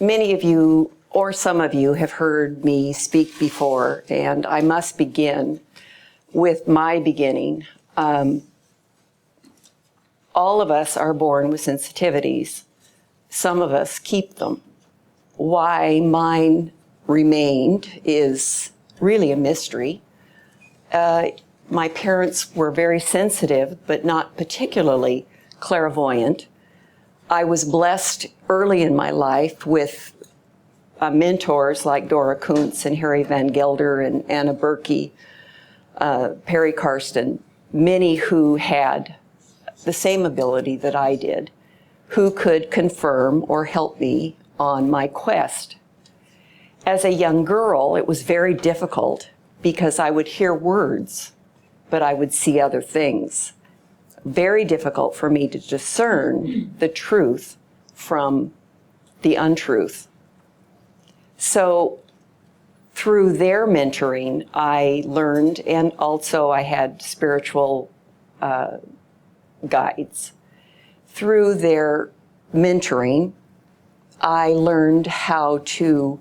many of you, or some of you, have heard me speak before, and I must begin with my beginning. All of us are born with sensitivities. Some of us keep them. Why mine remained is really a mystery. My parents were very sensitive, but not particularly clairvoyant. I was blessed early in my life with mentors like Dora Kuntz and Harry Van Gelder and Anna Berkey, Perry Karsten, many who had the same ability that I did, who could confirm or help me on my quest. As a young girl, it was very difficult because I would hear words, but I would see other things. Very difficult for me to discern the truth from the untruth. So through their mentoring, I learned, and also I had spiritual guides. Through their mentoring, I learned how to,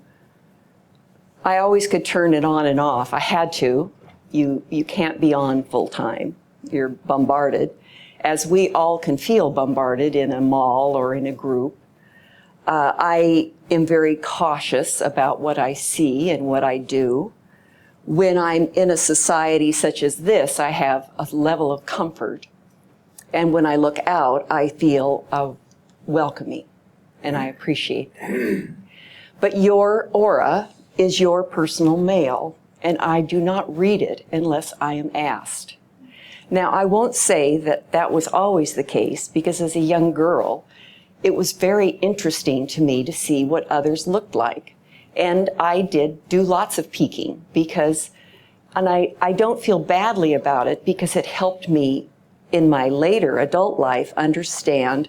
I always could turn it on and off. I had to. You can't be on full time. You're bombarded, as we all can feel bombarded in a mall or in a group. I am very cautious about what I see and what I do. When I'm in a society such as this, I have a level of comfort. And when I look out, I feel welcoming, and I appreciate that. But your aura is your personal mail, and I do not read it unless I am asked. Now, I won't say that that was always the case, because as a young girl, it was very interesting to me to see what others looked like. And I did do lots of peeking because, and I don't feel badly about it because it helped me in my later adult life understand,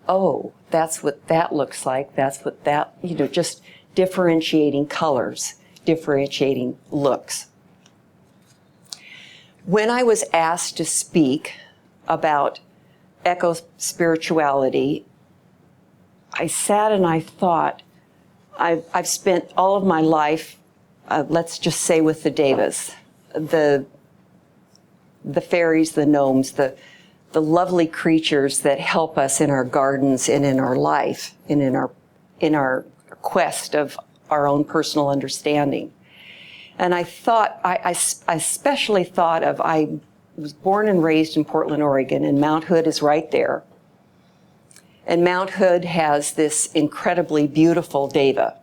oh, that's what that looks like, that's what that, just differentiating colors, differentiating looks. When I was asked to speak about eco-spirituality, I sat and I thought, I've spent all of my life, let's just say with the devas, the fairies, the gnomes, the lovely creatures that help us in our gardens and in our life and in our quest of our own personal understanding. And I thought, I especially thought of, I was born and raised in Portland, Oregon, and Mount Hood is right there. And Mount Hood has this incredibly beautiful deva.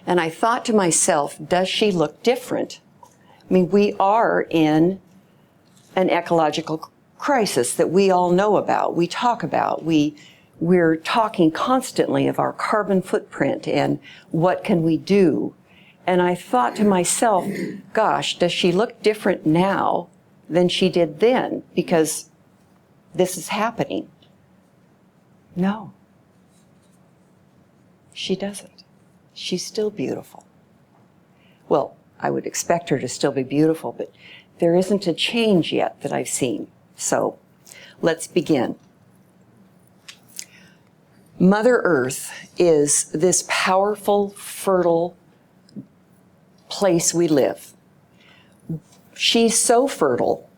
And I thought to myself, does she look different? I mean, we are in an ecological crisis that we all know about, we talk about. We're talking constantly of our carbon footprint and what can we do. And I thought to myself, gosh, does she look different now than she did then? Because this is happening. No, she doesn't. She's still beautiful. Well, I would expect her to still be beautiful, but there isn't a change yet that I've seen. So let's begin. Mother Earth is this powerful, fertile place we live. She's so fertile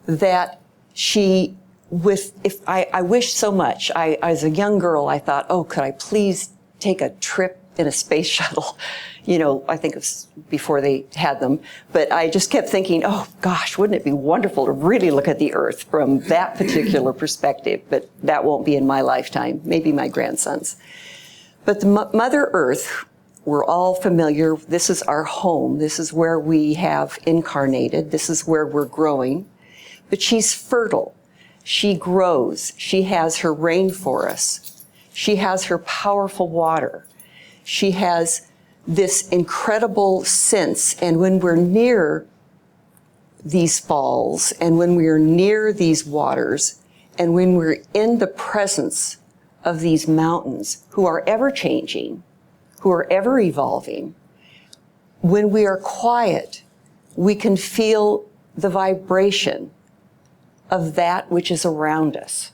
that I wish so much. As a young girl, I thought, oh, could I please take a trip in a space shuttle? I think it was before they had them. But I just kept thinking, oh, gosh, wouldn't it be wonderful to really look at the Earth from that particular perspective? But that won't be in my lifetime, maybe my grandson's. But the Mother Earth, we're all familiar. This is our home. This is where we have incarnated. This is where we're growing. But she's fertile. She grows. She has her rainforests. She has her powerful water. She has this incredible sense, and when we're near these falls, and when we're near these waters, and when we're in the presence of these mountains, who are ever changing, who are ever evolving, when we are quiet, we can feel the vibration of that which is around us.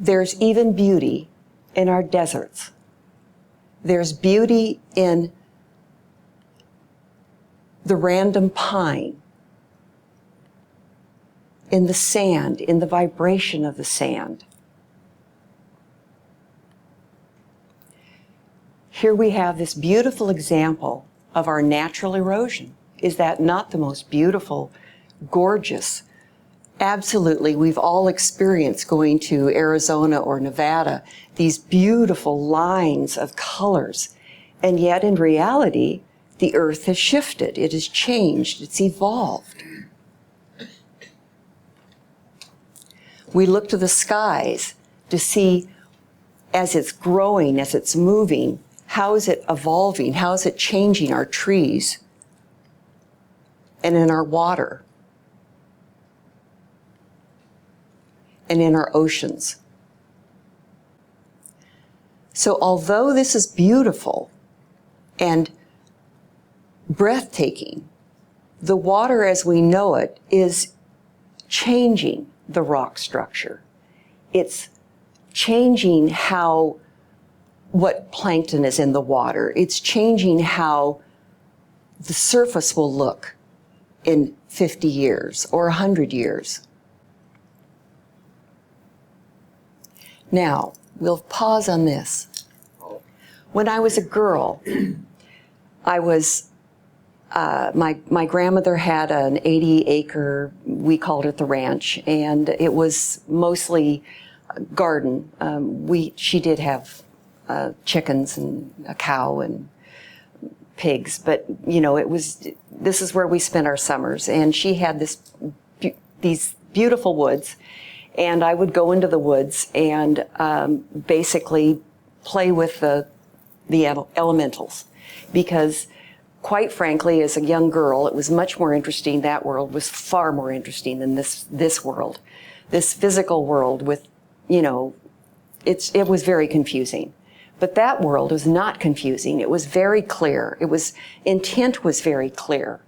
There's even beauty in our deserts. There's beauty in the random pine, in the sand, in the vibration of the sand. Here we have this beautiful example of our natural erosion. Is that not the most beautiful, gorgeous? Absolutely, we've all experienced going to Arizona or Nevada, these beautiful lines of colors. And yet in reality, the earth has shifted, it has changed, it's evolved. We look to the skies to see, as it's growing, as it's moving, how is it evolving? How is it changing our trees and in our water and in our oceans? So although this is beautiful and breathtaking, the water as we know it is changing the rock structure. It's changing how what plankton is in the water. It's changing how the surface will look in 50 years or 100 years. Now, we'll pause on this. When I was a girl, I was, my grandmother had an 80-acre, we called it the ranch, and it was mostly garden. She did have chickens and a cow and pigs, but this is where we spent our summers. And she had these beautiful woods, and I would go into the woods and basically play with the elementals, because quite frankly, as a young girl, it was much more interesting. That world was far more interesting than this world, this physical world with, it was very confusing. But that world was not confusing. It was very clear. Intent was very clear.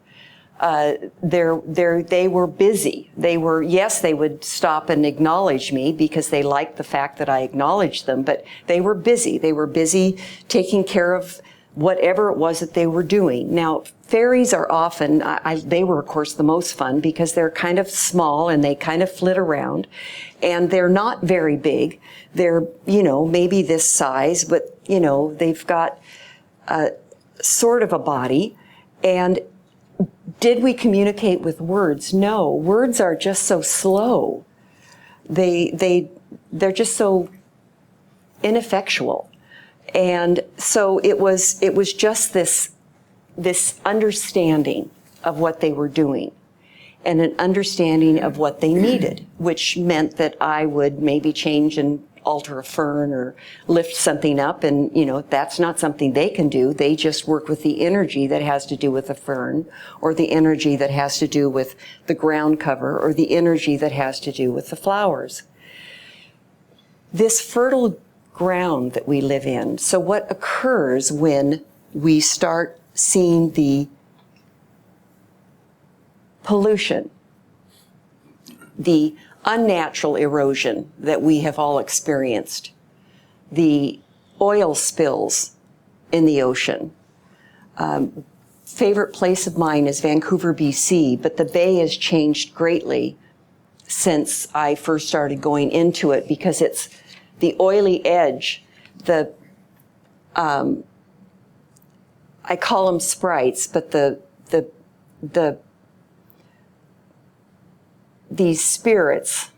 They were busy. They would stop and acknowledge me because they liked the fact that I acknowledged them, but they were busy. They were busy taking care of whatever it was that they were doing. Now, fairies are often, they were of course the most fun because they're kind of small and they kind of flit around, and they're not very big. They're, maybe this size, but, they've got sort of a body. And did we communicate with words? No, words are just so slow. They're just so ineffectual. And so it was just this understanding of what they were doing and an understanding of what they needed, which meant that I would maybe change and alter a fern or lift something up, and that's not something they can do. They just work with the energy that has to do with the fern, or the energy that has to do with the ground cover, or the energy that has to do with the flowers. This fertile ground that we live in. So what occurs when we start seeing the pollution, the unnatural erosion that we have all experienced, the oil spills in the ocean. Favorite place of mine is Vancouver, BC, but the bay has changed greatly since I first started going into it, because it's the oily edge, I call them sprites, but these spirits,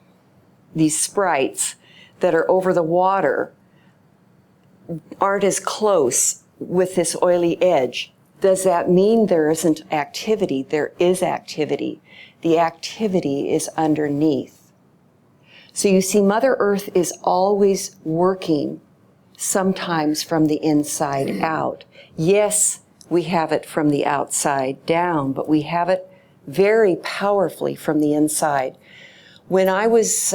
these sprites that are over the water aren't as close with this oily edge. Does that mean there isn't activity? There is activity. The activity is underneath. So you see, Mother Earth is always working, sometimes from the inside out. Yes, we have it from the outside down, but we have it very powerfully from the inside. When I was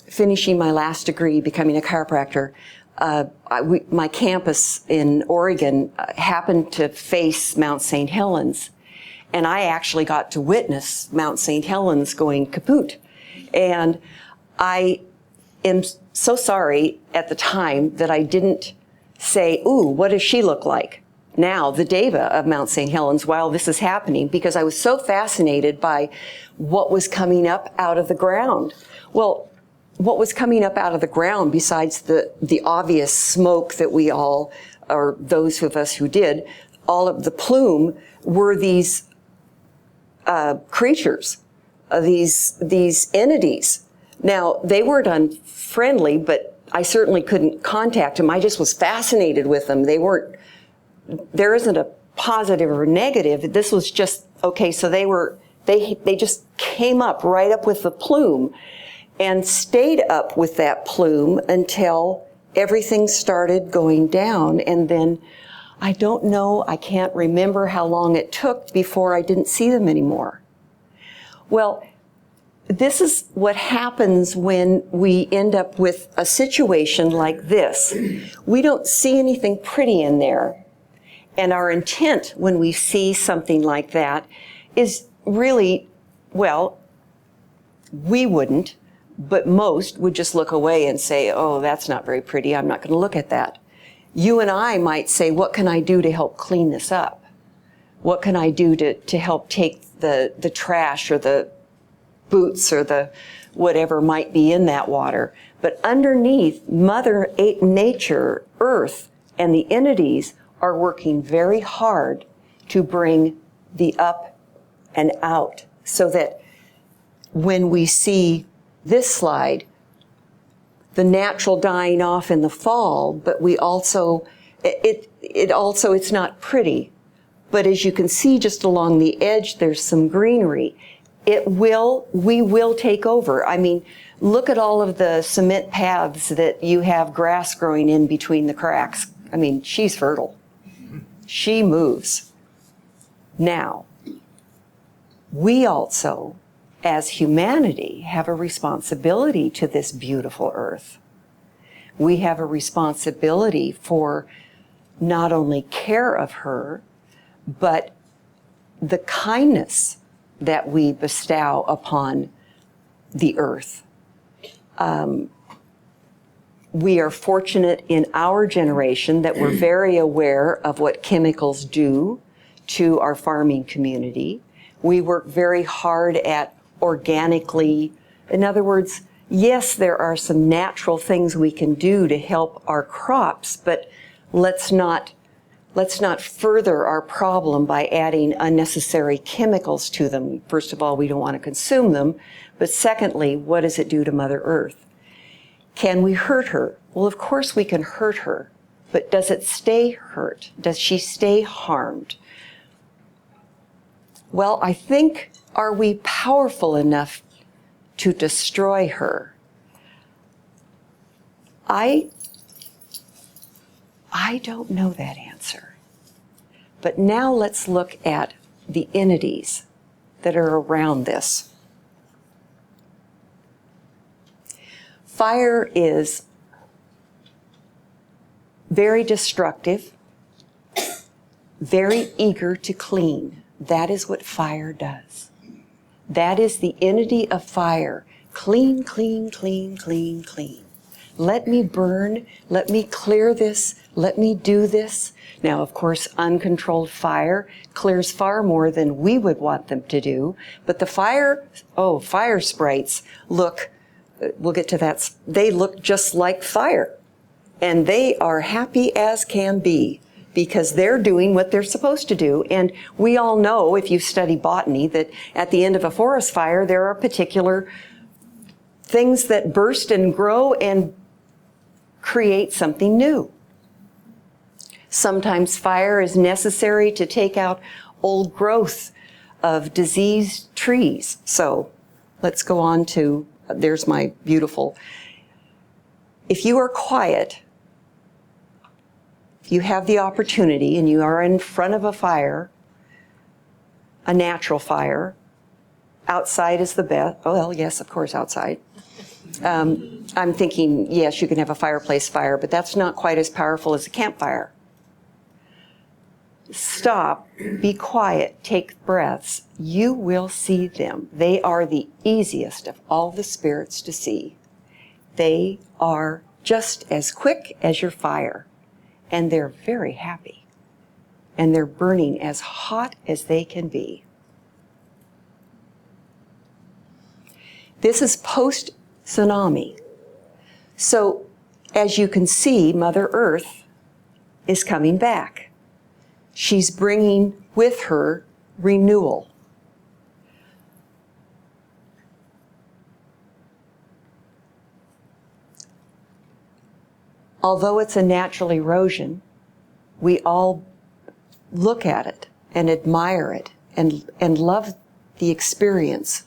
finishing my last degree, becoming a chiropractor, my campus in Oregon happened to face Mount St. Helens, and I actually got to witness Mount St. Helens going kaput. And am so sorry at the time that I didn't say, ooh, what does she look like? Now, the Deva of Mount St. Helens, while this is happening, because I was so fascinated by what was coming up out of the ground. Well, what was coming up out of the ground, besides the obvious smoke that we all, or those of us who did, all of the plume, were these creatures, these entities. Now, they weren't unfriendly, but I certainly couldn't contact them. I just was fascinated with them. There isn't a positive or negative. This was just, okay, so they just came up right up with the plume and stayed up with that plume until everything started going down. And then I don't know, I can't remember how long it took before I didn't see them anymore. Well, this is what happens when we end up with a situation like this. We don't see anything pretty in there. And our intent when we see something like that is really, well, we wouldn't, but most would just look away and say, oh, that's not very pretty. I'm not going to look at that. You and I might say, what can I do to help clean this up? What can I do to help take the trash or the boots or the whatever might be in that water? But underneath, Mother Nature, Earth, and the entities are working very hard to bring the up and out, so that when we see this slide, the natural dying off in the fall, but we also, it's not pretty. But as you can see just along the edge, there's some greenery. We will take over. I mean, look at all of the cement paths that you have grass growing in between the cracks. I mean, she's fertile. She moves. Now, we also, as humanity, have a responsibility to this beautiful earth. We have a responsibility for not only care of her, but the kindness that we bestow upon the earth. We are fortunate in our generation that we're very aware of what chemicals do to our farming community. We work very hard at organically, in other words, yes, there are some natural things we can do to help our crops, but let's not further our problem by adding unnecessary chemicals to them. First of all, we don't want to consume them, but secondly, what does it do to Mother Earth? Can we hurt her? Well, of course we can hurt her, but does it stay hurt? Does she stay harmed? Well, I think, are we powerful enough to destroy her? I don't know that answer. But now let's look at the entities that are around this. Fire is very destructive, very eager to clean. That is what fire does. That is the entity of fire. Clean, clean, clean, clean, clean. Let me burn. Let me clear this. Let me do this. Now, of course, uncontrolled fire clears far more than we would want them to do. But the fire sprites look, we'll get to that, they look just like fire. And they are happy as can be because they're doing what they're supposed to do. And we all know, if you study botany, that at the end of a forest fire, there are particular things that burst and grow and create something new. Sometimes fire is necessary to take out old growth of diseased trees. So let's go on to, there's my beautiful, if you are quiet, if you have the opportunity and you are in front of a fire, a natural fire, outside is the best. Oh, well, yes, of course, outside. I'm thinking, yes, you can have a fireplace fire, but that's not quite as powerful as a campfire. Stop, be quiet, take breaths. You will see them. They are the easiest of all the spirits to see. They are just as quick as your fire, and they're very happy, and they're burning as hot as they can be. This is post-tsunami. So, as you can see, Mother Earth is coming back. She's bringing with her renewal. Although it's a natural erosion, we all look at it and admire it and love the experience.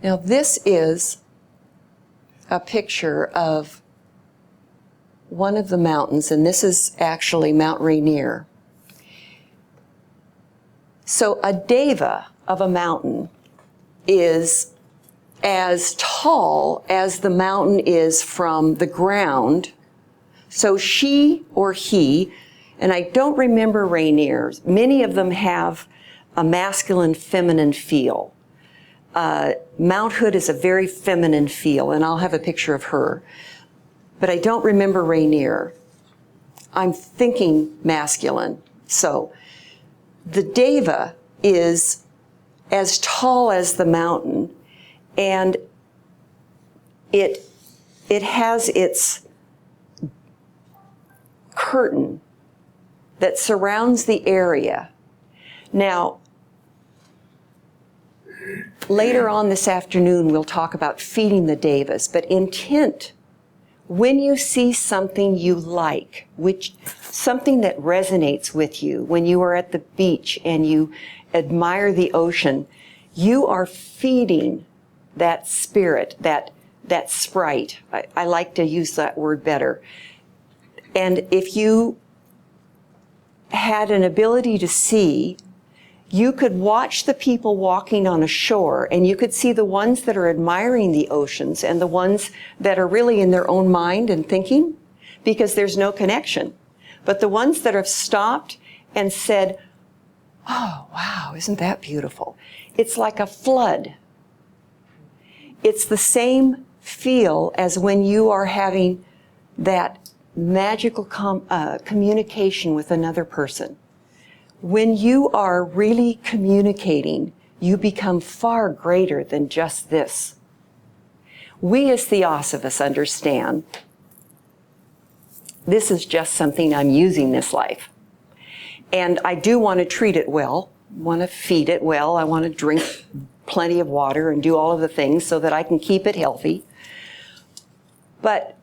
Now this is a picture of one of the mountains, and this is actually Mount Rainier. So a deva of a mountain is as tall as the mountain is from the ground. So she or he, and I don't remember Rainier, many of them have a masculine, feminine feel. Mount Hood is a very feminine feel, and I'll have a picture of her. But I don't remember Rainier. I'm thinking masculine. So the deva is as tall as the mountain, and it has its curtain that surrounds the area. Now, later on this afternoon, we'll talk about feeding the devas, but intent, when you see something you like, something that resonates with you, when you are at the beach and you admire the ocean, you are feeding that spirit, that sprite. I like to use that word better. And if you had an ability to see, you could watch the people walking on a shore, and you could see the ones that are admiring the oceans and the ones that are really in their own mind and thinking, because there's no connection. But the ones that have stopped and said, "Oh, wow, isn't that beautiful?" It's like a flood. It's the same feel as when you are having that magical communication with another person. When you are really communicating, you become far greater than just this. We as Theosophists understand this is just something I'm using this life. And I do want to treat it well, want to feed it well, I want to drink plenty of water and do all of the things so that I can keep it healthy. But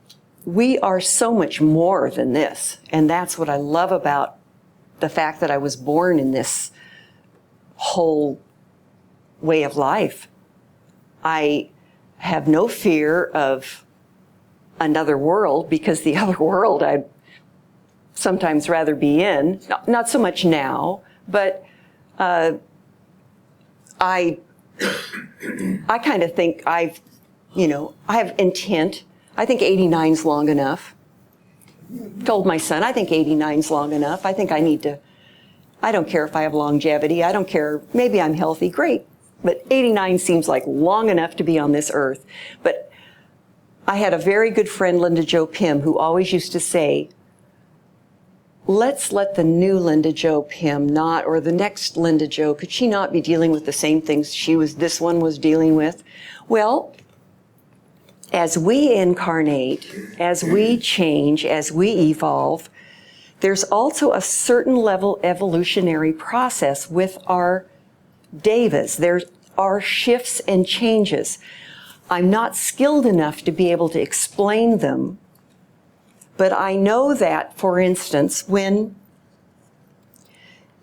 we are so much more than this, and that's what I love about the fact that I was born in this whole way of life. I have no fear of another world, because the other world I'd sometimes rather be in. Not so much now, but I kind of think I have intent. I think 89's long enough. Told my son, I think 89's long enough. I think I don't care if I have longevity. I don't care. Maybe I'm healthy. Great. But 89 seems like long enough to be on this earth. But I had a very good friend, Linda Jo Pym, who always used to say, let's let the new Linda Jo Pym or the next Linda Jo, could she not be dealing with the same things this one was dealing with? Well, as we incarnate, as we change, as we evolve, there's also a certain level evolutionary process with our devas. There are shifts and changes. I'm not skilled enough to be able to explain them, but I know that, for instance, when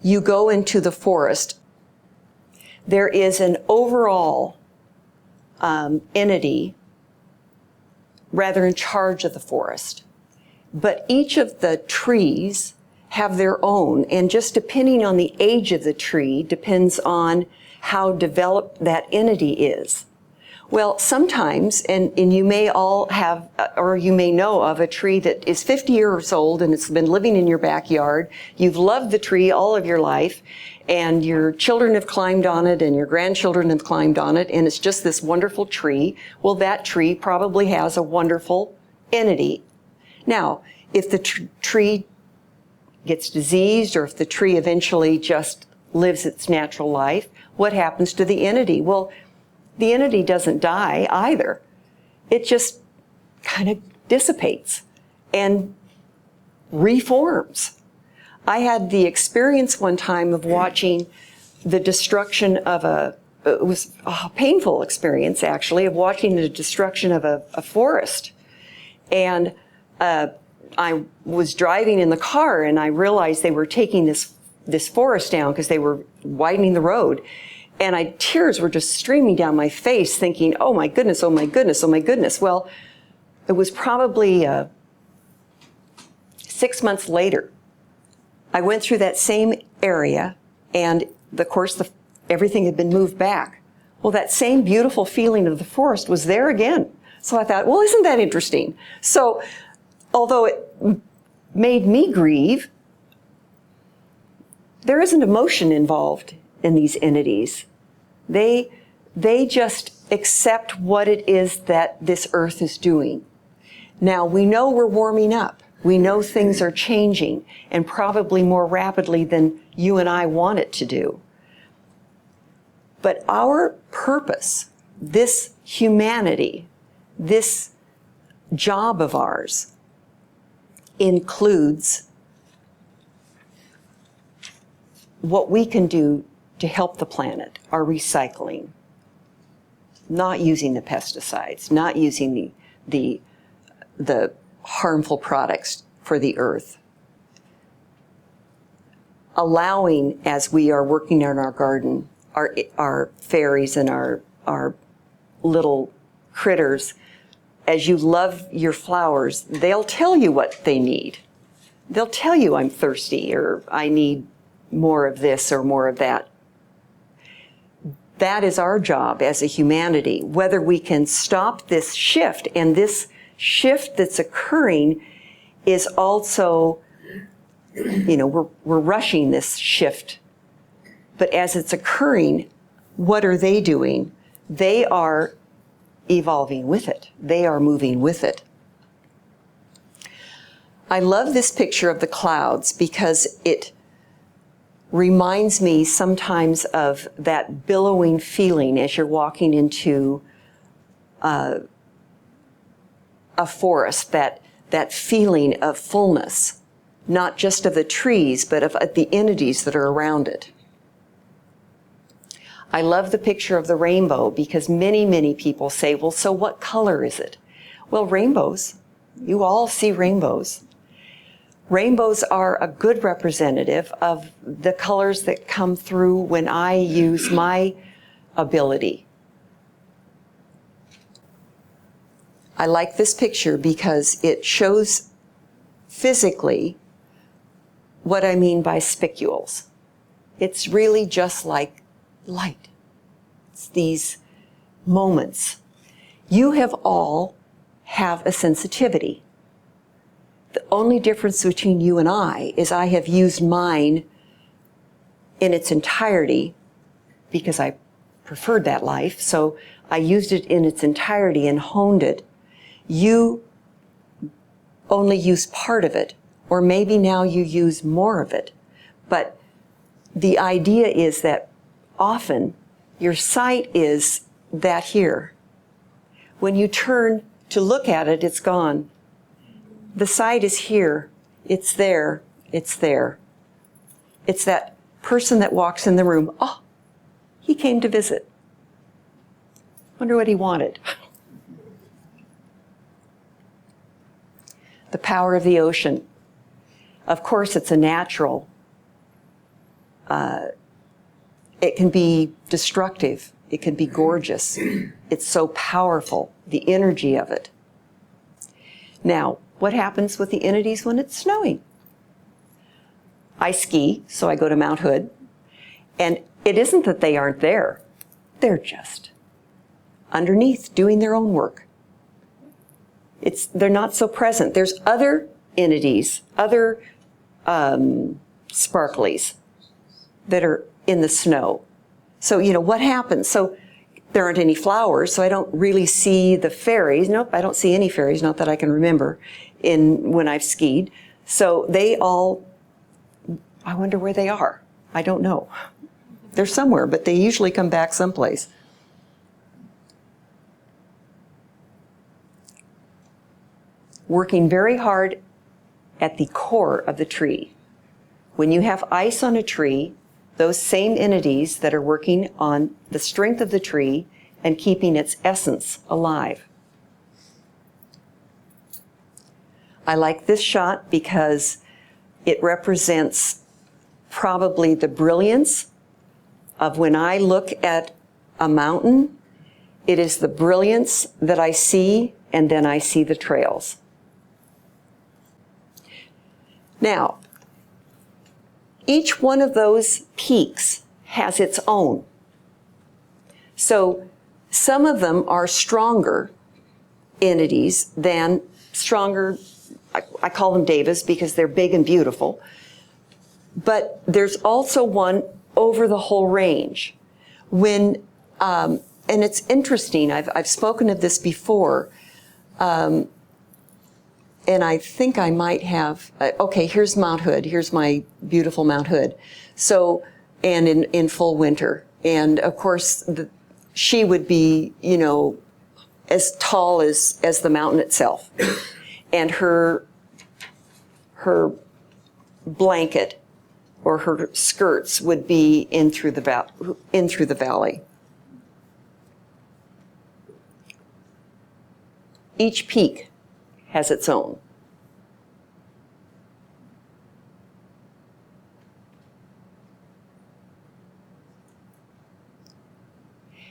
you go into the forest, there is an overall entity rather in charge of the forest. But each of the trees have their own, and just depending on the age of the tree depends on how developed that entity is. Well, sometimes, and you may all have, or you may know of a tree that is 50 years old and it's been living in your backyard. You've loved the tree all of your life, and your children have climbed on it and your grandchildren have climbed on it, and it's just this wonderful tree. Well, that tree probably has a wonderful entity. Now, if the tree gets diseased, or if the tree eventually just lives its natural life, what happens to the entity? Well, the entity doesn't die either. It just kind of dissipates and reforms. I had the experience one time of watching the destruction of it was a painful experience actually, of watching the destruction of a forest. And I was driving in the car and I realized they were taking this forest down because they were widening the road. And tears were just streaming down my face thinking, oh my goodness, oh my goodness, oh my goodness. Well, it was probably 6 months later. I went through that same area and of course everything had been moved back. Well, that same beautiful feeling of the forest was there again. So I thought, well, isn't that interesting? So although it made me grieve, there isn't emotion involved in these entities. They just accept what it is that this earth is doing. Now, we know we're warming up. We know things are changing, and probably more rapidly than you and I want it to do. But our purpose, this humanity, this job of ours, includes what we can do to help the planet, our recycling, not using the pesticides, not using the harmful products for the earth. Allowing, as we are working on our garden, our fairies and our little critters, as you love your flowers, they'll tell you what they need. They'll tell you, I'm thirsty, or I need more of this or more of that. That is our job as a humanity, whether we can stop this shift. And this shift that's occurring is also, we're rushing this shift. But as it's occurring, what are they doing? They are evolving with it. They are moving with it. I love this picture of the clouds because it reminds me sometimes of that billowing feeling as you're walking into a forest, that feeling of fullness, not just of the trees, but of the entities that are around it. I love the picture of the rainbow because many, many people say, well, so what color is it? Well, rainbows, you all see rainbows. Rainbows are a good representative of the colors that come through when I use my ability. I like this picture because it shows physically what I mean by spicules. It's really just like light. It's these moments. You all have a sensitivity. The only difference between you and I is I have used mine in its entirety because I preferred that life. So I used it in its entirety and honed it. You only use part of it, or maybe now you use more of it. But the idea is that often your sight is that here. When you turn to look at it, it's gone. The sight is here. It's there. It's there. It's that person that walks in the room. Oh, he came to visit. Wonder what he wanted. The power of the ocean. Of course, it's a natural. It can be destructive. It can be gorgeous. It's so powerful, the energy of it. Now, what happens with the entities when it's snowing? I ski, so I go to Mount Hood, and it isn't that they aren't there. They're just underneath doing their own work. They're not so present. There's other entities, other sparklies that are in the snow. So, what happens? So there aren't any flowers, so I don't really see the fairies. Nope, I don't see any fairies, not that I can remember when I've skied. So I wonder where they are. I don't know. They're somewhere, but they usually come back someplace. Working very hard at the core of the tree. When you have ice on a tree, those same entities that are working on the strength of the tree and keeping its essence alive. I like this shot because it represents probably the brilliance of when I look at a mountain. It is the brilliance that I see, and then I see the trails. Now, each one of those peaks has its own. So some of them are stronger entities than I call them devas because they're big and beautiful. But there's also one over the whole range. And it's interesting, I've spoken of this before, and I think I might have, okay, here's Mount Hood. Here's my beautiful Mount Hood. So, and in full winter. And of course, she would be, as tall as the mountain itself. And her blanket or her skirts would be in through the valley. Each peak has its own.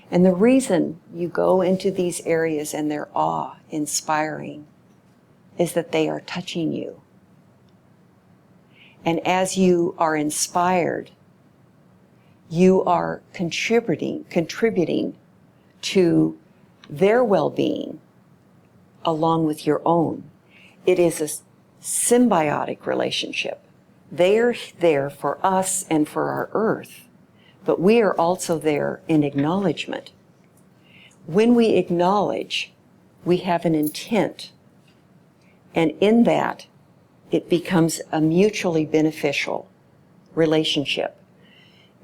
And the reason you go into these areas and they're awe-inspiring is that they are touching you. And as you are inspired, you are contributing to their well-being along with your own. It is a symbiotic relationship. They are there for us and for our earth, but we are also there in acknowledgement. When we acknowledge, we have an intent, and in that, it becomes a mutually beneficial relationship.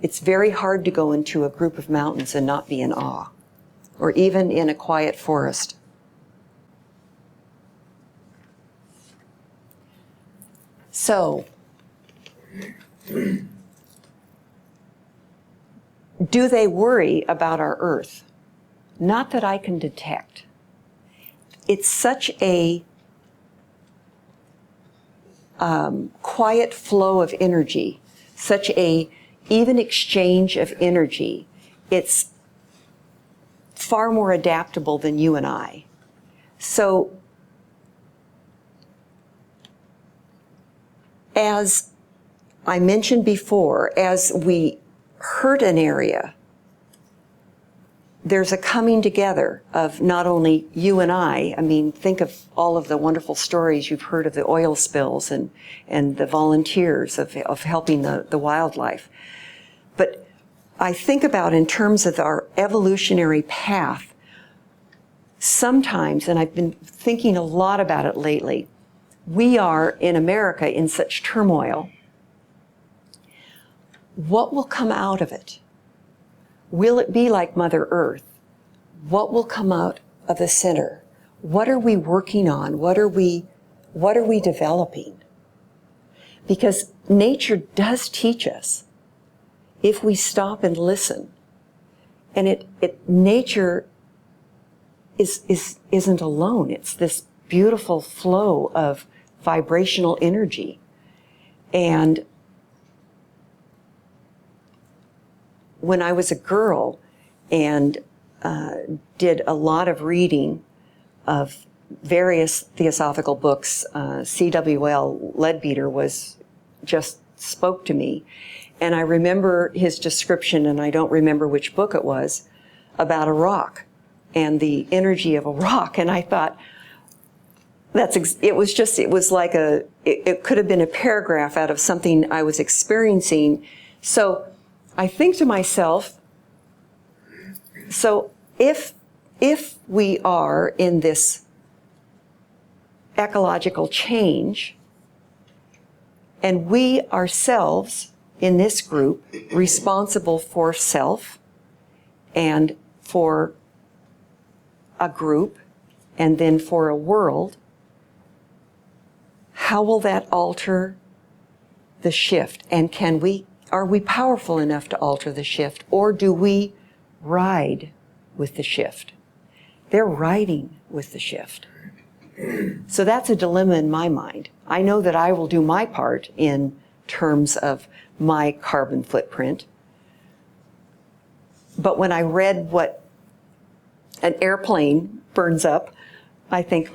It's very hard to go into a group of mountains and not be in awe, or even in a quiet forest. So, do they worry about our earth? Not that I can detect. It's such a quiet flow of energy, such a even exchange of energy. It's far more adaptable than you and I. So, as I mentioned before, as we hurt an area, there's a coming together of not only you and I mean, think of all of the wonderful stories you've heard of the oil spills and the volunteers of helping the wildlife. But I think about in terms of our evolutionary path, sometimes, and I've been thinking a lot about it lately, we are in America in such turmoil. What will come out of it? Will it be like Mother Earth? What will come out of the center? What are we working on? What are we developing? Because nature does teach us if we stop and listen. And nature isn't alone. It's this beautiful flow of vibrational energy. And when I was a girl and did a lot of reading of various theosophical books, C.W.L. Leadbeater just spoke to me. And I remember his description, and I don't remember which book it was, about a rock and the energy of a rock. And I thought, it was like it could have been a paragraph out of something I was experiencing. So I think to myself, so if we are in this ecological change, and we ourselves in this group responsible for self and for a group and then for a world, how will that alter the shift? And are we powerful enough to alter the shift, or do we ride with the shift? They're riding with the shift. So that's a dilemma in my mind. I know that I will do my part in terms of my carbon footprint. But when I read what an airplane burns up, I think,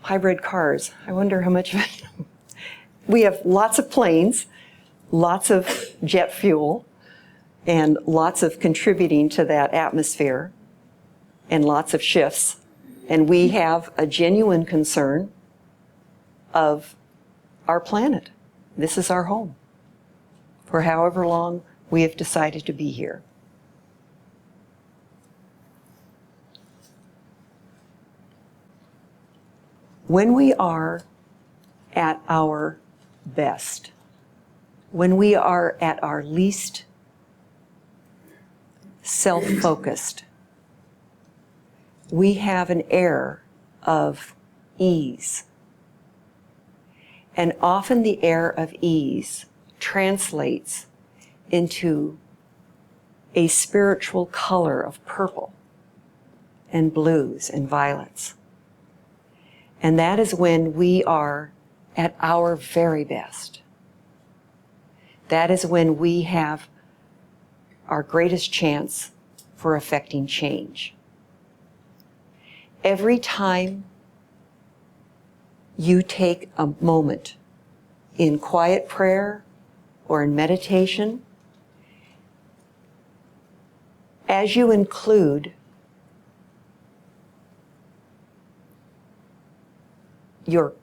hybrid cars. I wonder how much of it. We have lots of planes, lots of jet fuel, and lots of contributing to that atmosphere, and lots of shifts. And we have a genuine concern of our planet. This is our home for however long we have decided to be here. When we are at our best, when we are at our least self-focused, we have an air of ease. And often the air of ease translates into a spiritual color of purple and blues and violets. And that is when we are at our very best. That is when we have our greatest chance for affecting change. Every time you take a moment in quiet prayer or in meditation, as you include your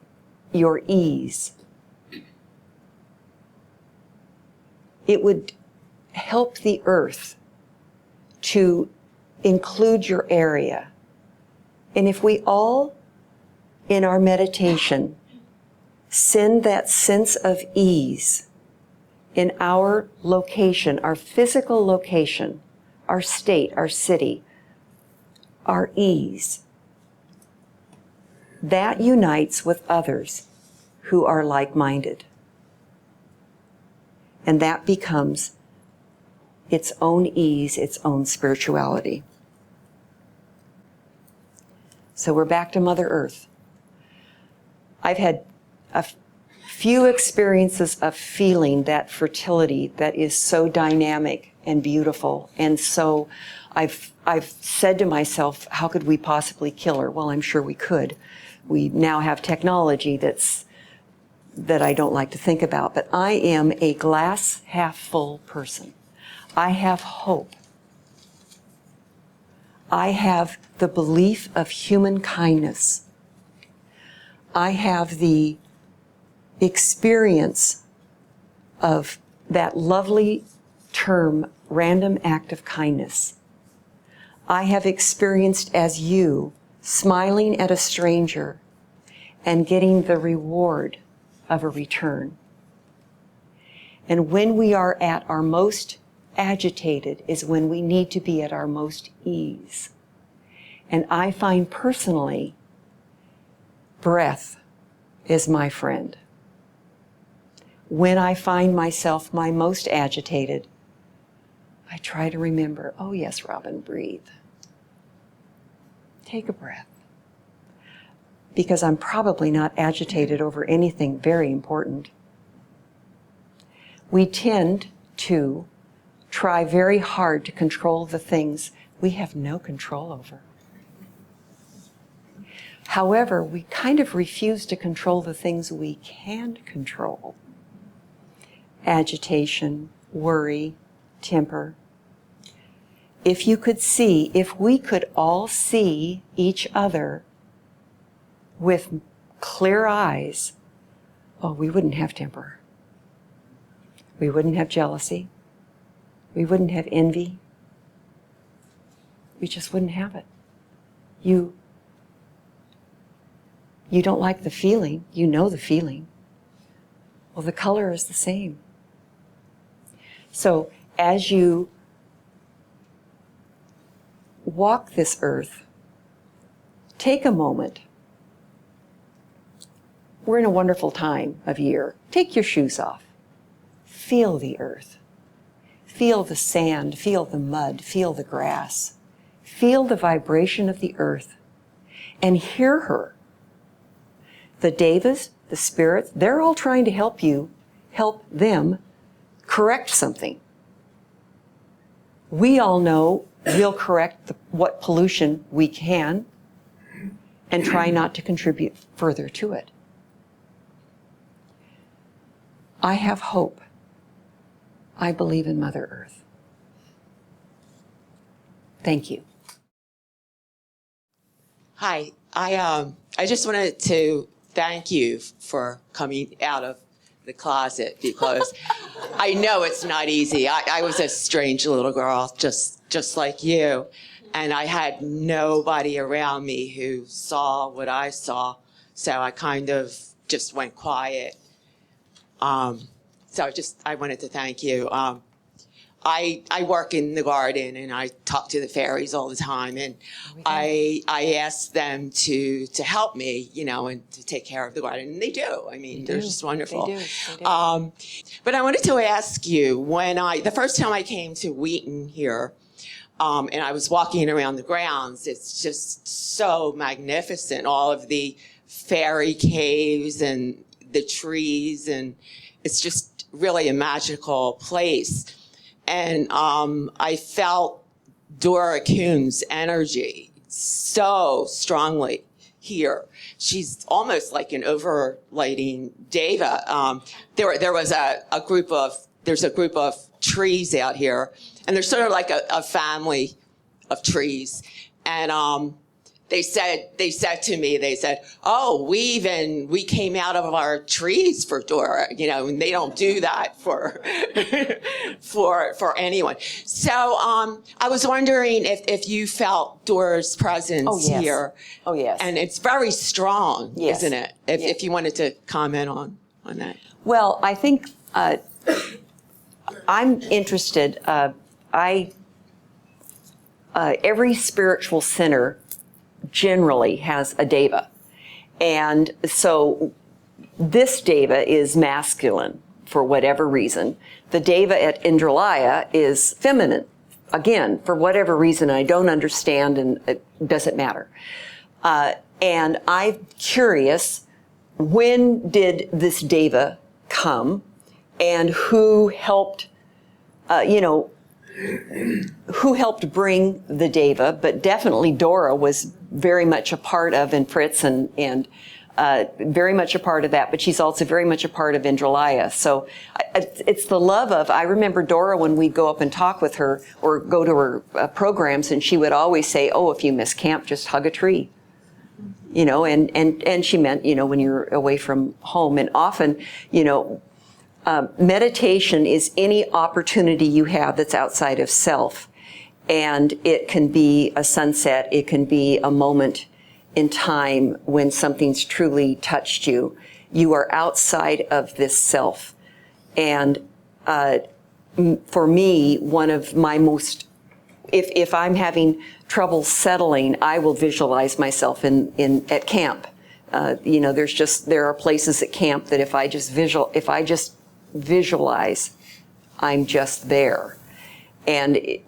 ease, it would help the earth to include your area. And if we all, in our meditation, send that sense of ease in our location, our physical location, our state, our city, our ease, that unites with others who are like-minded. And that becomes its own ease, its own spirituality. So we're back to Mother Earth. I've had a few experiences of feeling that fertility that is so dynamic and beautiful. And so I've said to myself, how could we possibly kill her? Well, I'm sure we could. We now have technology that I don't like to think about. But I am a glass half full person. I have hope. I have the belief of human kindness. I have the experience of that lovely term, random act of kindness. I have experienced as you smiling at a stranger and getting the reward of a return. And when we are at our most agitated is when we need to be at our most ease. And I find personally, breath is my friend. When I find myself my most agitated, I try to remember, oh yes, Robyn, breathe. Take a breath. Because I'm probably not agitated over anything very important. We tend to try very hard to control the things we have no control over. However, we kind of refuse to control the things we can control. Agitation, worry, temper. if you could see, if we could all see each other with clear eyes, oh, we wouldn't have temper. We wouldn't have jealousy. We wouldn't have envy. We just wouldn't have it. You don't like the feeling. You know the feeling. Well, the color is the same. So as you walk this earth, take a moment. We're in a wonderful time of year. Take your shoes off. Feel the earth. Feel the sand, feel the mud, feel the grass. Feel the vibration of the earth and hear her. The devas, the spirits, they're all trying to help you, help them correct something. We all know we'll correct what pollution we can and try not to contribute further to it. I have hope. I believe in Mother Earth. Thank you. Hi, I just wanted to thank you for coming out of the closet, because I know it's not easy. I was a strange little girl, just like you, and I had nobody around me who saw what I saw, so I kind of just went quiet. So I wanted to thank you. I work in the garden and I talk to the fairies all the time, and I ask them to help me, and to take care of the garden, and they do. I mean, they're just wonderful. They do. But I wanted to ask you, the first time I came to Wheaton here, and I was walking around the grounds, it's just so magnificent, all of the fairy caves and the trees, and it's just really a magical place. And I felt Dora Kuhn's energy so strongly here. She's almost like an overlighting deva. There's a group of trees out here, and there's sort of like a family of trees. And they said to me, oh, we came out of our trees for Dora, and they don't do that for anyone. So I was wondering if you felt Dora's presence here. Oh, yes. And it's very strong, yes. Isn't it? If you wanted to comment on that. Well, I think I'm interested. Every spiritual center generally has a deva. And so this deva is masculine for whatever reason. The deva at Indralaya is feminine. Again, for whatever reason I don't understand, and it doesn't matter. And I'm curious, when did this deva come, and who helped, who helped bring the deva? But definitely Dora was very much a part of, and Fritz, and very much a part of that, but she's also very much a part of Indralaya. So it's the love of, I remember Dora when we'd go up and talk with her or go to her programs, and she would always say, oh, if you miss camp, just hug a tree. And she meant, when you're away from home. And often, meditation is any opportunity you have that's outside of self. And it can be a sunset, it can be a moment in time when something's truly touched you. You are outside of this self. And for me, one of my most, if I'm having trouble settling, I will visualize myself at camp. There are places at camp that if I just visualize, I'm just there.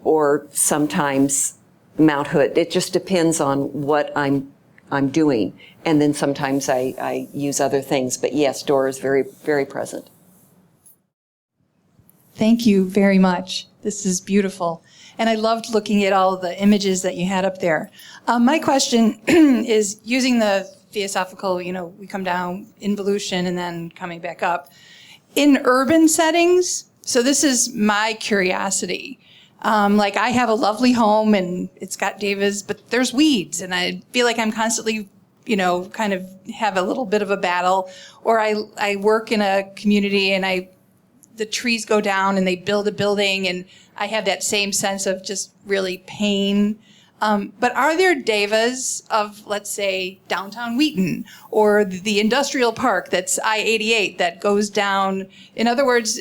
Or sometimes Mount Hood. It just depends on what I'm doing. And then sometimes I use other things. But yes, Dora is very, very present. Thank you very much. This is beautiful. And I loved looking at all the images that you had up there. My question is, using the Theosophical, we come down, involution, and then coming back up. In urban settings, so this is my curiosity. Like I have a lovely home and it's got devas, but there's weeds, and I feel like I'm constantly, kind of have a little bit of a battle. Or I work in a community and the trees go down and they build a building, and I have that same sense of just really pain. But are there devas of, let's say, downtown Wheaton or the industrial park that's I-88 that goes down? In other words,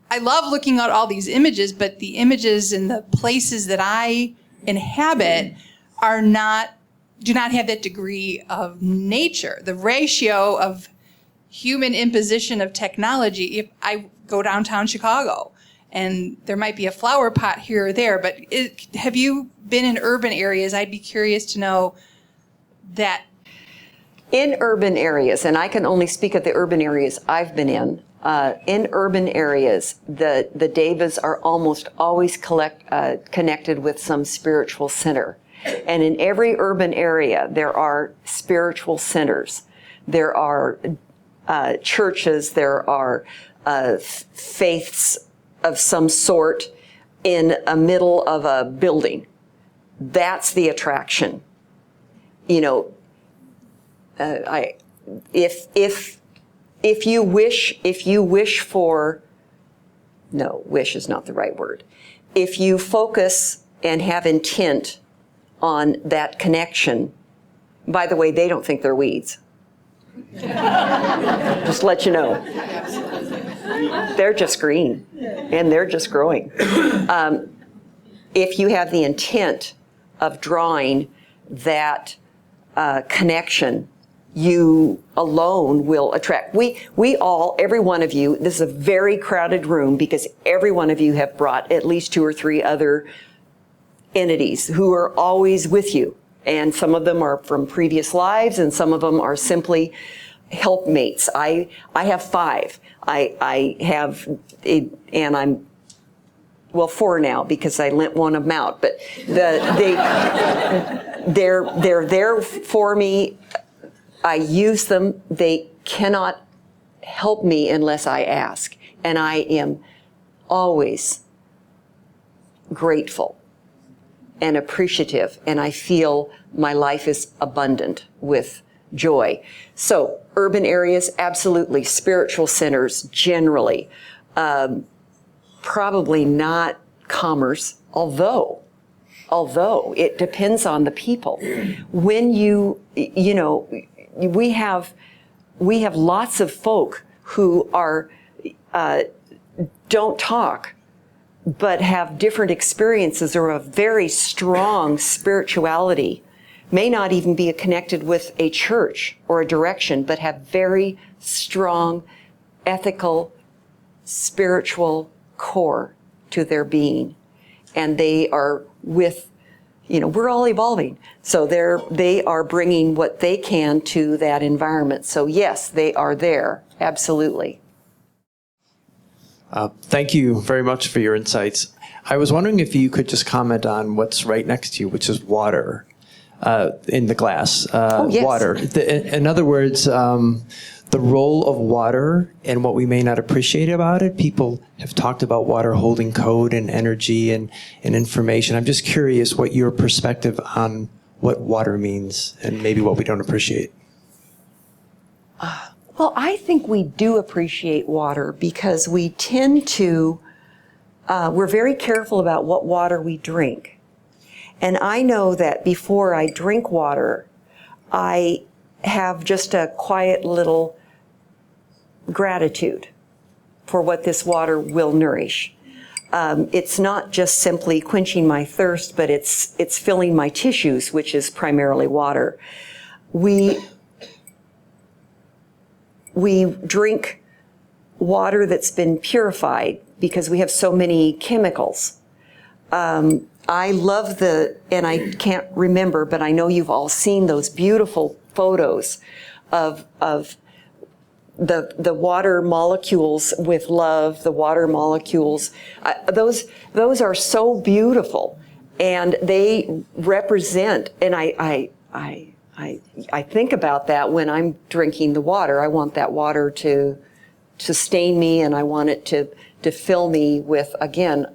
I love looking at all these images, but the images in the places that I inhabit do not have that degree of nature. The ratio of human imposition of technology, if I go downtown Chicago, and there might be a flower pot here or there, but have you been in urban areas? I'd be curious to know that. In urban areas, and I can only speak of the urban areas I've been in urban areas, the devas are almost always connected with some spiritual center. And in every urban area, there are spiritual centers. There are churches, there are faiths of some sort in a middle of a building. That's the attraction. If you wish for, no, wish is not the right word. If you focus and have intent on that connection, by the way, they don't think they're weeds. Just let you know. They're just green and they're just growing. If you have the intent of drawing that connection, you alone will attract. We all, every one of you, this is a very crowded room because every one of you have brought at least 2 or 3 other entities who are always with you. And some of them are from previous lives and some of them are simply helpmates. I have 5. I have, and I'm, 4 now because I lent one of them out, but they're there for me. I use them. They cannot help me unless I ask. And I am always grateful and appreciative, and I feel my life is abundant with joy. So urban areas, absolutely. Spiritual centers, generally. Probably not commerce, although it depends on the people. When we have lots of folk who are don't talk, but have different experiences or a very strong spirituality, may not even be connected with a church or a direction, but have very strong ethical, spiritual core to their being. And they are with, we're all evolving. So they are bringing what they can to that environment. So yes, they are there, absolutely. Thank you very much for your insights. I was wondering if you could just comment on what's right next to you, which is water in the glass. Yes. Water. In other words, the role of water and what we may not appreciate about it. People have talked about water holding code and energy and information. I'm just curious what your perspective on what water means and maybe what we don't appreciate. Well, I think we do appreciate water because we tend to, we're very careful about what water we drink. And I know that before I drink water, I have just a quiet little gratitude for what this water will nourish. It's not just simply quenching my thirst, but it's filling my tissues, which is primarily water. We drink water that's been purified because we have so many chemicals. I love and I can't remember, but I know you've all seen those beautiful photos of the water molecules with love, the water molecules. Those are so beautiful, and they represent, and I think about that when I'm drinking the water. I want that water to sustain me, and I want it to fill me with, again,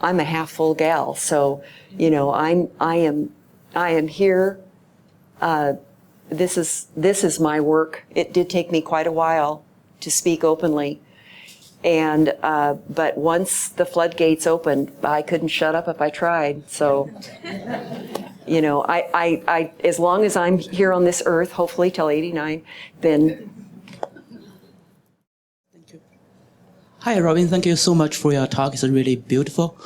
I'm a half full gal. So, you know, I am here. This is my work. It did take me quite a while to speak openly. And, but once the floodgates opened, I couldn't shut up if I tried. So, you know, I as long as I'm here on this earth, hopefully till 89, then. Thank you. Hi, Robyn. Thank you so much for your talk. It's really beautiful.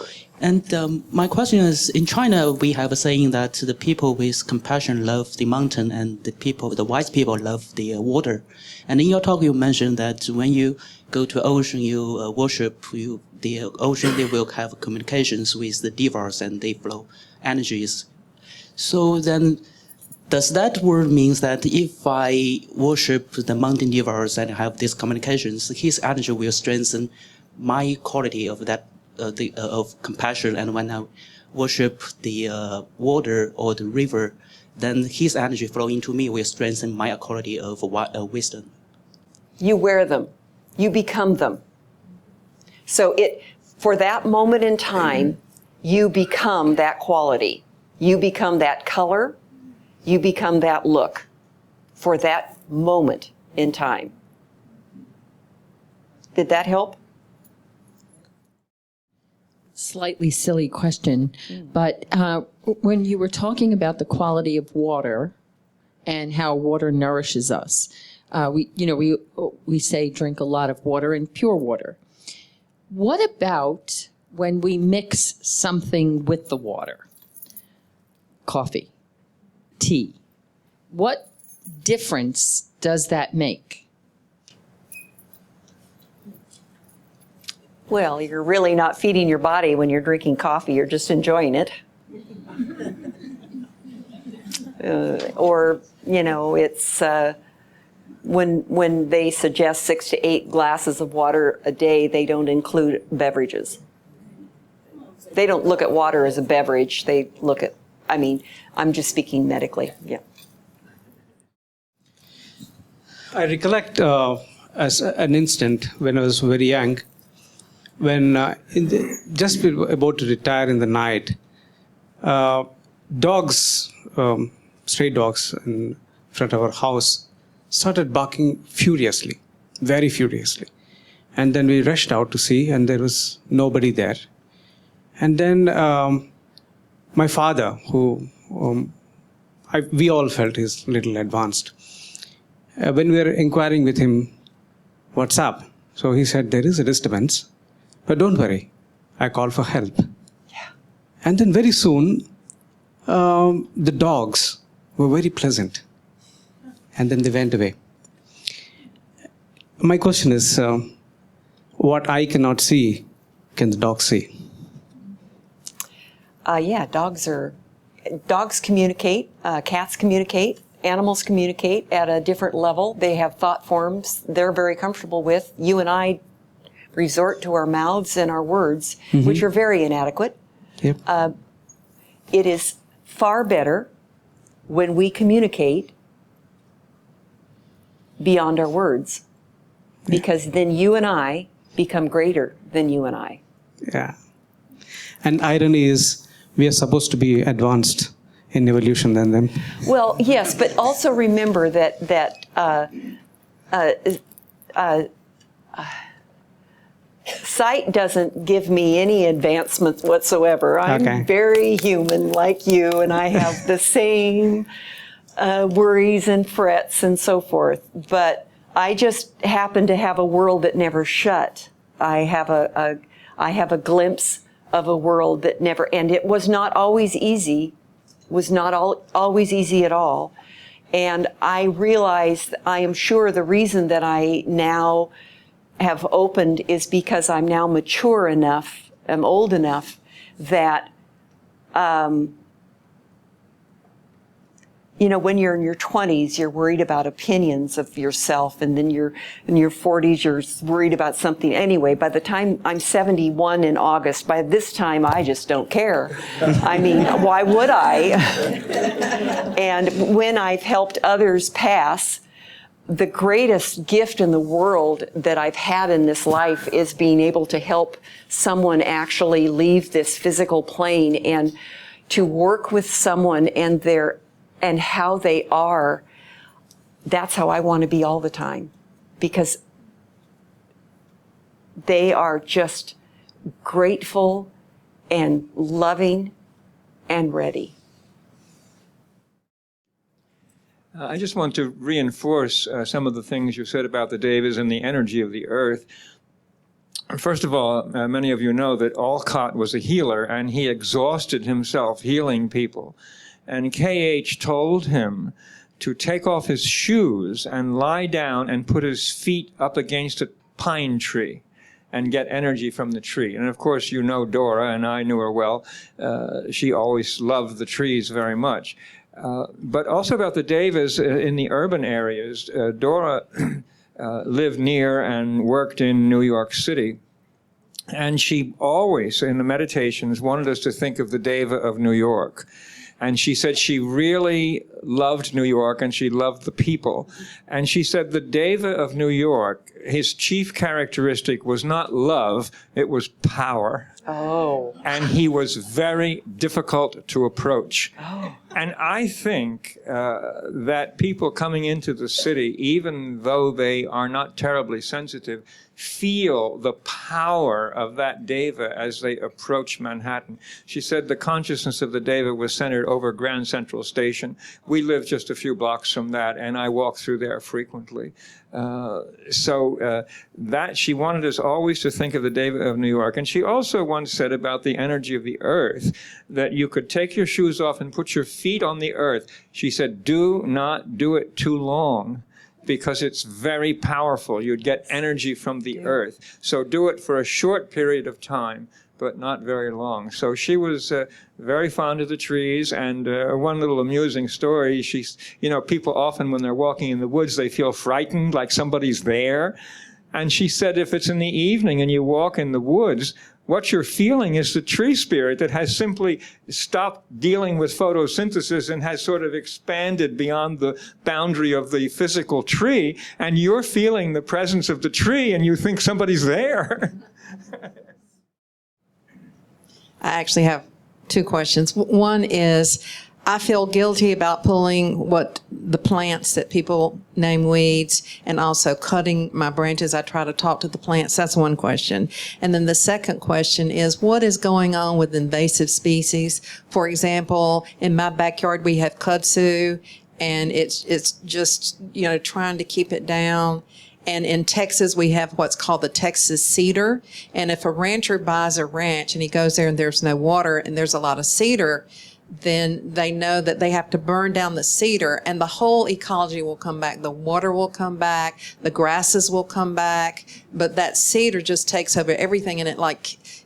And my question is, in China, we have a saying that the people with compassion love the mountain and the wise people love the water. And in your talk, you mentioned that when you go to ocean, you worship the ocean, they will have communications with the devas and they flow energies. So then, does that word means that if I worship the mountain devas and have these communications, his energy will strengthen my quality of that of compassion, and when I worship the water or the river, then his energy flowing to me will strengthen my quality of wisdom. You wear them. You become them. So for that moment in time, you become that quality. You become that color. You become that look for that moment in time. Did that help? Slightly silly question, but when you were talking about the quality of water and how water nourishes us, we say drink a lot of water and pure water. What about when we mix something with the water? Coffee, tea. What difference does that make? Well, you're really not feeding your body when you're drinking coffee. You're just enjoying it. Or, you know, it's when they suggest 6 to 8 glasses of water a day, they don't include beverages. They don't look at water as a beverage. They look at, I'm just speaking medically. Yeah. I recollect as an instant when I was very young, when just about to retire in the night, dogs, stray dogs in front of our house started barking furiously, very furiously. And then we rushed out to see, and there was nobody there. And then my father, who we all felt is a little advanced, when we were inquiring with him, what's up? So he said, there is a disturbance. But don't worry, I called for help. Yeah. And then very soon, the dogs were very pleasant. And then they went away. My question is, what I cannot see, can the dogs see? Yeah, dogs communicate, cats communicate, animals communicate at a different level. They have thought forms they're very comfortable with. You and I resort to our mouths and our words, which are very inadequate. Yep. It is far better when we communicate beyond our words, because then you and I become greater than you and I. Yeah. And irony is, we are supposed to be advanced in evolution than them. Well, yes, but also remember that sight doesn't give me any advancement whatsoever. I'm very human like you, and I have the same worries and frets and so forth. But I just happen to have a world that never shut. I have a glimpse of a world that never, and it was not always easy. Was not always easy at all. And I realized, I am sure the reason that I now have opened is because I'm now mature enough, I'm old enough that, when you're in your 20s, you're worried about opinions of yourself, and then you're in your 40s, you're worried about something. Anyway, by the time I'm 71 in August, by this time, I just don't care. Why would I? And when I've helped others pass, the greatest gift in the world that I've had in this life is being able to help someone actually leave this physical plane and to work with someone and how they are. That's how I want to be all the time, because they are just grateful and loving and ready. I just want to reinforce some of the things you said about the Devas and the energy of the earth. First of all, many of you know that Alcott was a healer, and he exhausted himself healing people. And K.H. told him to take off his shoes and lie down and put his feet up against a pine tree and get energy from the tree. And of course, you know Dora, and I knew her well. She always loved the trees very much. But also about the Devas in the urban areas. Dora lived near and worked in New York City. And she always, in the meditations, wanted us to think of the Deva of New York. And she said she really loved New York and she loved the people. And she said the Deva of New York, his chief characteristic was not love, it was power. Oh. And he was very difficult to approach. Oh. And I think that people coming into the city, even though they are not terribly sensitive, feel the power of that Deva as they approach Manhattan. She said the consciousness of the Deva was centered over Grand Central Station. We live just a few blocks from that, and I walk through there frequently. That she wanted us always to think of the Deva of New York. And she also once said about the energy of the earth, that you could take your shoes off and put your feet on the earth. She said, do not do it too long, because it's very powerful. You'd get energy from the earth. So do it for a short period of time, but not very long. So she was very fond of the trees. And one little amusing story, people often when they're walking in the woods, they feel frightened, like somebody's there. And she said, if it's in the evening and you walk in the woods, what you're feeling is the tree spirit that has simply stopped dealing with photosynthesis and has sort of expanded beyond the boundary of the physical tree, and you're feeling the presence of the tree and you think somebody's there. I actually have two questions. One is, I feel guilty about pulling the plants that people name weeds and also cutting my branches. I try to talk to the plants. That's one question. And then the second question is, what is going on with invasive species? For example, in my backyard, we have kudzu, and it's just, trying to keep it down. And in Texas, we have what's called the Texas cedar. And if a rancher buys a ranch and he goes there and there's no water and there's a lot of cedar, then they know that they have to burn down the cedar and the whole ecology will come back. The water will come back, the grasses will come back, but that cedar just takes over everything and it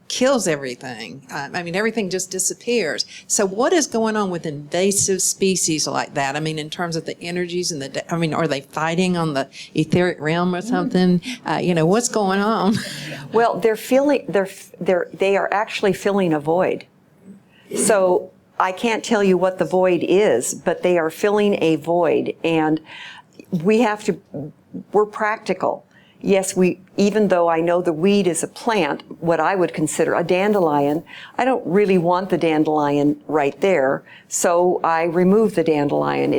kills everything. Everything just disappears. So what is going on with invasive species like that? in terms of the energies and are they fighting on the etheric realm or something? What's going on? Well, they are actually filling a void. So I can't tell you what the void is, but they are filling a void, and we're practical. Yes, even though I know the weed is a plant, what I would consider a dandelion, I don't really want the dandelion right there, so I remove the dandelion.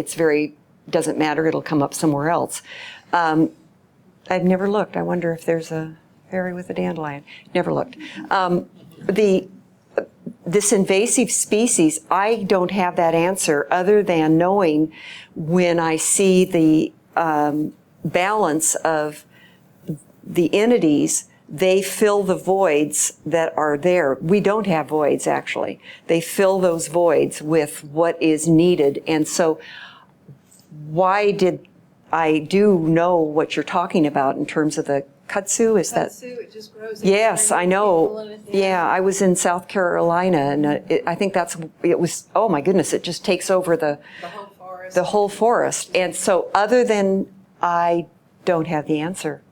Doesn't matter, it'll come up somewhere else. I've never looked. I wonder if there's a fairy with a dandelion. Never looked. This invasive species, I don't have that answer other than knowing when I see the balance of the entities, they fill the voids that are there. We don't have voids, actually. They fill those voids with what is needed. And so I do know what you're talking about in terms of the kudzu, is that? Kudzu, it just grows. Yes, I know. Yeah, I was in South Carolina, and I think oh my goodness, it just takes over the whole forest. The whole forest. And so other than, I don't have the answer,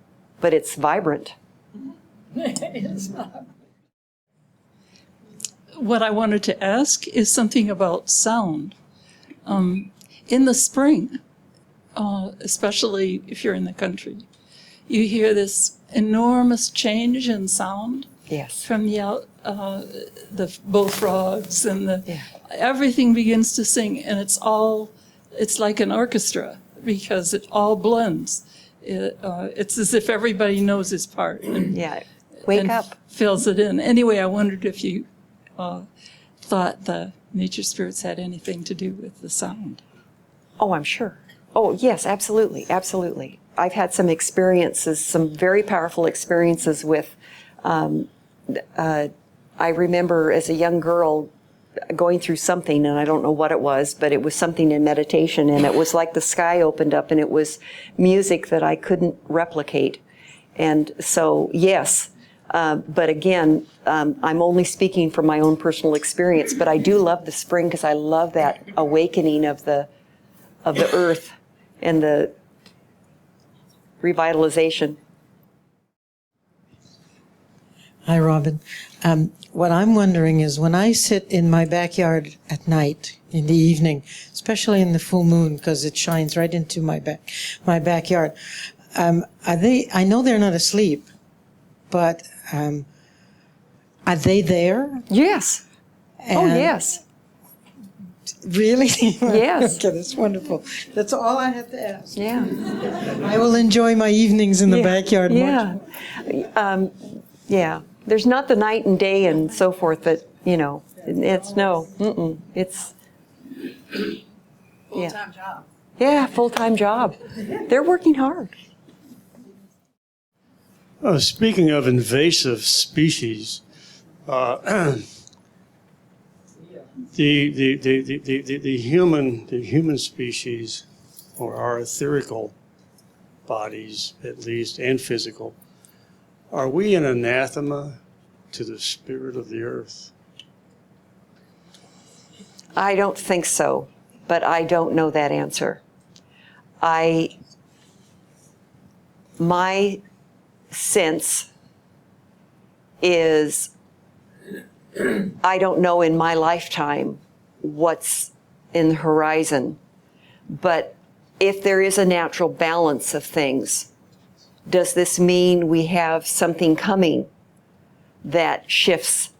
but it's vibrant. What I wanted to ask is something about sound. In the spring, especially if you're in the country. You hear this enormous change in sound. Yes. From the bullfrogs and everything begins to sing, and it's like an orchestra because it all blends. It's as if everybody knows his part. And, Wake up. Fills it in. Anyway, I wondered if you thought the nature spirits had anything to do with the sound. Oh, I'm sure. Oh, yes, absolutely, absolutely. I've had some experiences, some very powerful experiences with. I remember as a young girl going through something, and I don't know what it was, but it was something in meditation, and it was like the sky opened up, and it was music that I couldn't replicate. And so, yes, but again, I'm only speaking from my own personal experience, but I do love the spring because I love that awakening of the earth and the revitalization. Hi, Robyn. What I'm wondering is when I sit in my backyard at night, in the evening, especially in the full moon, because it shines right into my backyard, I know they're not asleep, but are they there? Yes. And yes. Really? Yes. Okay, that's wonderful. That's all I have to ask. Yeah. I will enjoy my evenings in the backyard much. Yeah. There's not the night and day and so forth that, it's it's Full-time job. Yeah, full-time job. They're working hard. Speaking of invasive species, the human species, or our etherical bodies at least, and physical, are we an anathema to the spirit of the earth? I don't think so, but I don't know that answer. My sense is I don't know in my lifetime what's in the horizon, but if there is a natural balance of things, does this mean we have something coming that shifts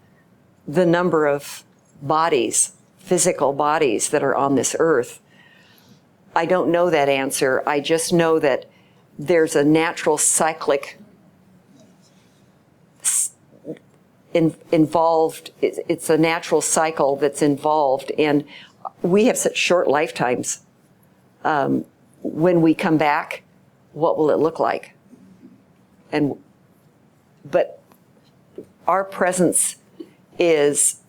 the number of bodies, physical bodies that are on this earth? I don't know that answer. I just know that there's a natural cyclic involved. It's a natural cycle that's involved, and we have such short lifetimes. When we come back, what will it look like? But our presence is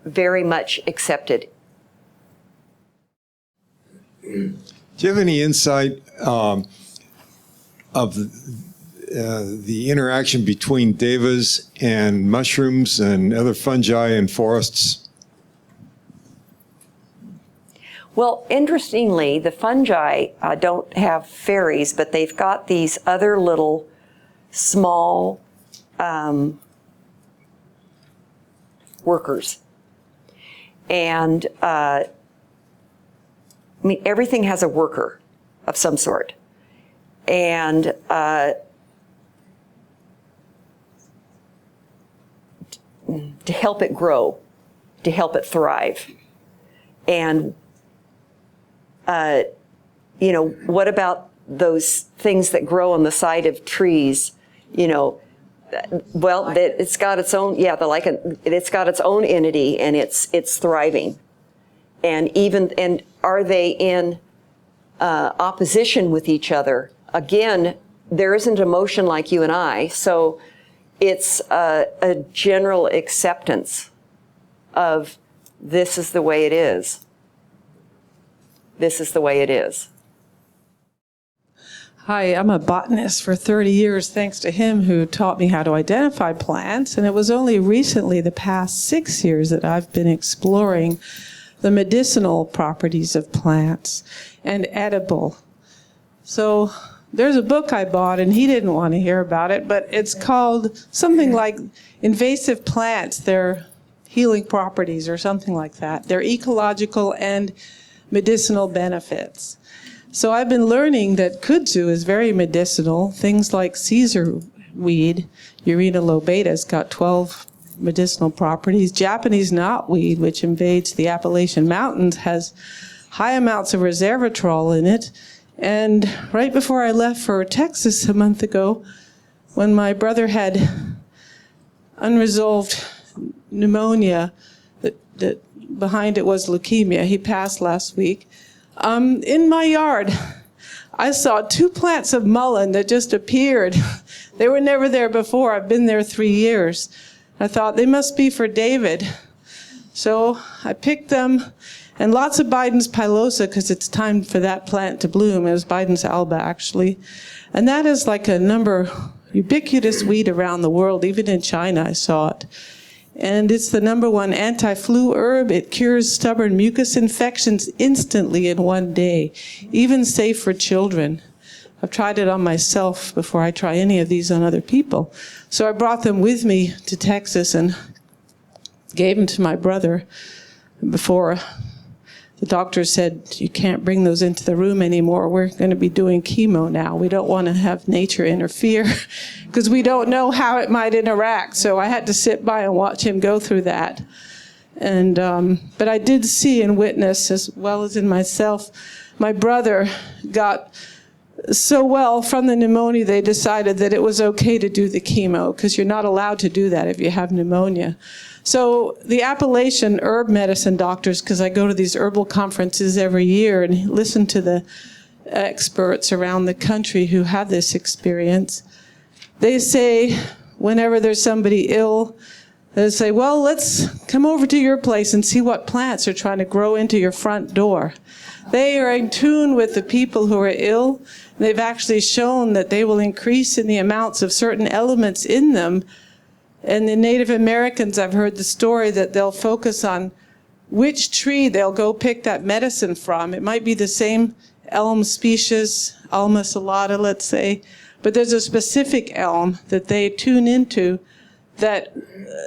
very much accepted. Do you have any insight of the interaction between devas and mushrooms and other fungi in forests? Well, interestingly, the fungi don't have fairies, but they've got these other little small workers. And everything has a worker of some sort. And to help it grow, to help it thrive. And what about those things that grow on the side of trees? Well, it's got its own, the lichen. It's got its own entity, and it's thriving. And are they in opposition with each other? Again, there isn't emotion like you and I, so it's a general acceptance of this is the way it is. This is the way it is. Hi, I'm a botanist for 30 years, thanks to him who taught me how to identify plants. And it was only recently, the past 6 years, that I've been exploring the medicinal properties of plants and edible. So there's a book I bought, and he didn't want to hear about it, but it's called something like Invasive Plants, Their Healing Properties, or something like that. Their ecological and medicinal benefits. So I've been learning that kudzu is very medicinal. Things like Caesar weed, Urina lobata, has got 12 medicinal properties. Japanese knotweed, which invades the Appalachian Mountains, has high amounts of resveratrol in it. And right before I left for Texas a month ago, when my brother had unresolved pneumonia, that behind it was leukemia, he passed last week, in my yard, I saw 2 plants of mullein that just appeared. They were never there before. I've been there 3 years. I thought they must be for David. So I picked them, and lots of Biden's pilosa, because it's time for that plant to bloom. It was Biden's alba, actually. And that is like a ubiquitous weed around the world. Even in China, I saw it. And it's the #1 anti-flu herb. It cures stubborn mucus infections instantly in 1 day, even safe for children. I've tried it on myself before I try any of these on other people. So I brought them with me to Texas and gave them to my brother before the doctor said, you can't bring those into the room anymore. We're going to be doing chemo now. We don't want to have nature interfere because we don't know how it might interact. So I had to sit by and watch him go through that. And but I did see and witness, as well as in myself, my brother got so well from the pneumonia, they decided that it was okay to do the chemo because you're not allowed to do that if you have pneumonia. So the Appalachian herb medicine doctors, because I go to these herbal conferences every year and listen to the experts around the country who have this experience, they say whenever there's somebody ill, they say, well, let's come over to your place and see what plants are trying to grow into your front door. They are in tune with the people who are ill. They've actually shown that they will increase in the amounts of certain elements in them. And the Native Americans, I've heard the story that they'll focus on which tree they'll go pick that medicine from. It might be the same elm species, Alma salata, let's say, but there's a specific elm that they tune into that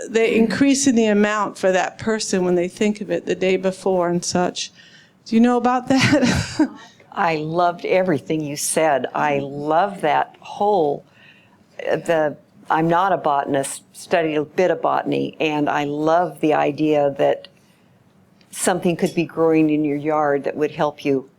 they increase in the amount for that person when they think of it the day before and such. Do you know about that? I loved everything you said. I love that whole, I'm not a botanist, studied a bit of botany, and I love the idea that something could be growing in your yard that would help you